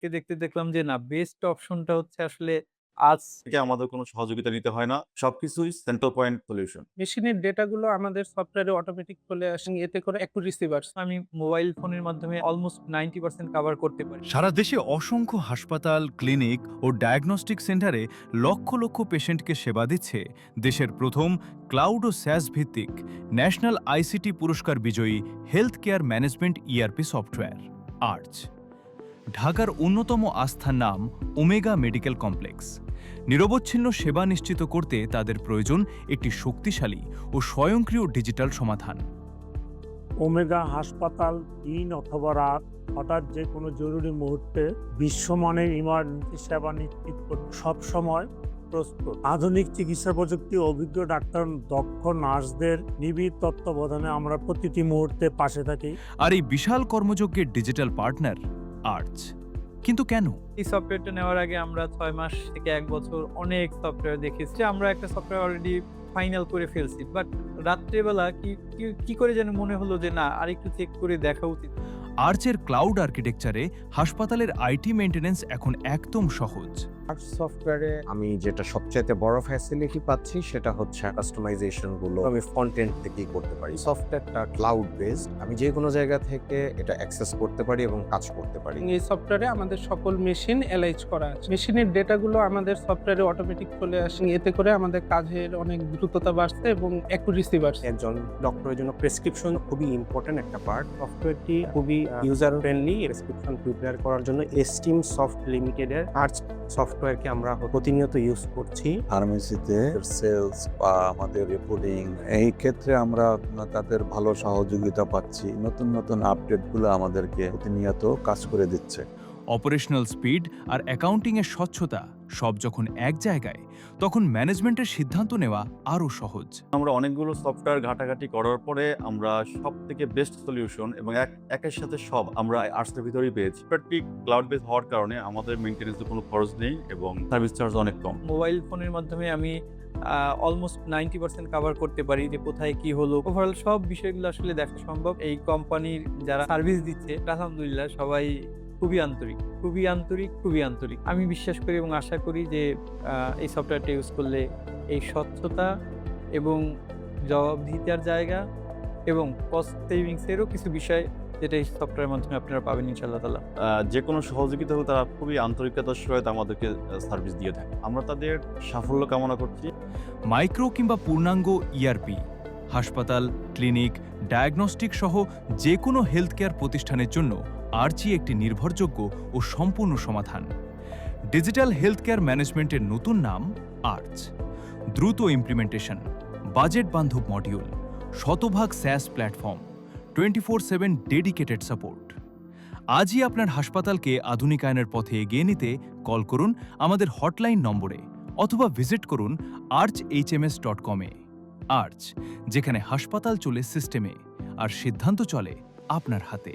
দেখতে, দেখতে দেখলাম যে না বেস্ট অপশনটা হচ্ছে আসলে আজ থেকে আমাদের কোনো সহযোগিতা নিতে হয় না। সবকিছুই সেন্ট্রাল পয়েন্ট সলিউশন। মেশিনের ডেটাগুলো আমাদের সফটওয়্যারে অটোমেটিক চলে আসে। এতে করে অ্যাকুরেসি বাড়ছে। আমি মোবাইল ফোনের মাধ্যমে অলমোস্ট 90% কভার করতে পারি। সারা দেশে অসংখ্য হাসপাতাল, ক্লিনিক ও ডায়াগনস্টিক সেন্টারে লক্ষ লক্ষ পেশেন্টকে সেবা দিচ্ছে দেশের প্রথম ক্লাউড ও স্যাস ভিত্তিক ন্যাশনাল আইসিটি পুরস্কার বিজয়ী health care management ERP software arch. ঢাকার অন্যতম আস্থার নাম ওমেগা মেডিকেল কমপ্লেক্স। নিরবচ্ছিন্ন সেবা নিশ্চিত করতে তাদের প্রয়োজন একটি শক্তিশালী ও স্বয়ংক্রিয় ডিজিটাল সমাধান। ওমেগা হাসপাতাল দিন অথবা রাত হঠাৎ যে কোনো জরুরি মুহূর্তে বিশ্বমানের ইমার্জেন্সি সেবা নিশ্চিত করতে সবসময় প্রস্তুত। আধুনিক চিকিৎসা প্রযুক্তি, অভিজ্ঞ ডাক্তার, দক্ষ নার্সদের নিবিড় তত্ত্বাবধানে আমরা প্রতিটি মুহূর্তে পাশে থাকি। আর এই বিশাল কর্মযজ্ঞের ডিজিটাল পার্টনার আর্চ। কিন্তু কেন? এই সফটওয়্যারটা নেওয়ার আগে আমরা ৬ মাস থেকে ১ বছর অনেক সফটওয়্যার দেখেছি। আমরা একটা সফটওয়্যার অলরেডি ফাইনাল করে ফেলছি। বাট রাত্রেবেলা কি করে যেন মনে হলো যে না আরেকটু চেক করে দেখা উচিত। আর্চের ক্লাউড আর্কিটেকচারে হাসপাতালের আইটি মেইনটেনেন্স এখন একদম সহজ। আর্ট সফটওয়্যারে আমি যেটা সবচাইতে বড় ফ্যাসিলিটি পাচ্ছি সেটা হচ্ছে কাস্টমাইজেশন গুলো আমি ফ্রন্ট এন্ড থেকেই করতে পারি। সফটওয়্যারটা ক্লাউড বেসড, আমি যে কোনো জায়গা থেকে এটা অ্যাক্সেস করতে পারি এবং কাজ করতে পারি। এই সফটওয়্যারে আমাদের সকল মেশিন এলাইজ করা আছে। মেশিনের ডেটাগুলো আমাদের সফটওয়্যারে অটোমেটিক চলে আসে। এতে করে আমাদের কাজের অনেক দ্রুততা বাড়ছে এবং অ্যাকুরেসি বাড়ছে। একজন ডক্টরের জন্য প্রেসক্রিপশন খুবই ইম্পর্টেন্ট একটা পার্ট। সফটওয়্যারটি খুবই ইউজার ফ্রেন্ডলি। প্রেসক্রিপশন প্রিপেয়ার করার জন্য এস্টিম সফট লিমিটেডের আর্চ সফটওয়্যারকে আমরা প্রতিনিয়ত ইউজ করছি। ফার্মেসিতে সেলস বা আমাদের রিপোর্টিং এই ক্ষেত্রে আমরা তাদের ভালো সহযোগিতা পাচ্ছি। নতুন নতুন আপডেটগুলো আমাদেরকে প্রতিনিয়ত কাজ করে দিচ্ছে। অপারেশনাল স্পিড আর অ্যাকাউন্টিংয়ের স্বচ্ছতা সব যখন এক জায়গায়, তখন ম্যানেজমেন্টের সিদ্ধান্ত নেওয়া আরও সহজ। আমরা অনেকগুলো সফটওয়্যার ঘাটাঘাটি করার পরে আমরা সবথেকে বেস্ট সলিউশন এবং একের সাথে সব আমরা আর্টসের ভিতরেই পেয়েছি। সফটওয়্যারটি ক্লাউড বেস হওয়ার কারণে আমাদের মেইনটেনেন্সের কোনো খরচ নেই এবং সার্ভিস চার্জ অনেক কম। মোবাইল ফোনের মাধ্যমে আমি অলমোস্ট 90% কভার করতে পারি যে কোথায় কি হলো। ওভারঅল সব বিষয়গুলো আসলে দেখা সম্ভব। এই কোম্পানির যারা সার্ভিস দিচ্ছে আলহামদুলিল্লাহ সবাই খুবই আন্তরিক, খুবই আন্তরিক, খুবই আন্তরিক। আমি বিশ্বাস করি এবং আশা করি যে এই সফটওয়্যারটা ইউজ করলে এই স্বচ্ছতা এবং জবাবদিহিতার জায়গা এবং কস্ট সেভিংসেরও কিছু বিষয় যেটা এই সফটওয়্যারের মাধ্যমে আপনারা পাবেন ইনশাআল্লাহ তাআলা। যে কোনো সহযোগিতা হলে তারা খুবই আন্তরিকতার সহিত আমাদেরকে সার্ভিস দিয়ে থাকে। আমরা তাদের সাফল্য কামনা করছি। মাইক্রো কিংবা পূর্ণাঙ্গ ইআরপি, হাসপাতাল, ক্লিনিক, ডায়াগনস্টিক সহ যে কোনো হেলথ কেয়ার প্রতিষ্ঠানের জন্য আর্চি একটি নির্ভরযোগ্য ও সম্পূর্ণ সমাধান। ডিজিটাল হেলথ কেয়ার ম্যানেজমেন্টের নতুন নাম আর্চ। দ্রুত ইমপ্লিমেন্টেশন, বাজেট বান্ধব মডিউল, শতভাগ স্যাস প্ল্যাটফর্ম, 24/7 ডেডিকেটেড সাপোর্ট। আজই আপনার হাসপাতালকে আধুনিকায়নের পথে এগিয়ে নিতে কল করুন আমাদের হটলাইন নম্বরে অথবা ভিজিট করুন archhms.com-এ। আর্চ, যেখানে হাসপাতাল চলে সিস্টেমে আর সিদ্ধান্ত চলে আপনার হাতে।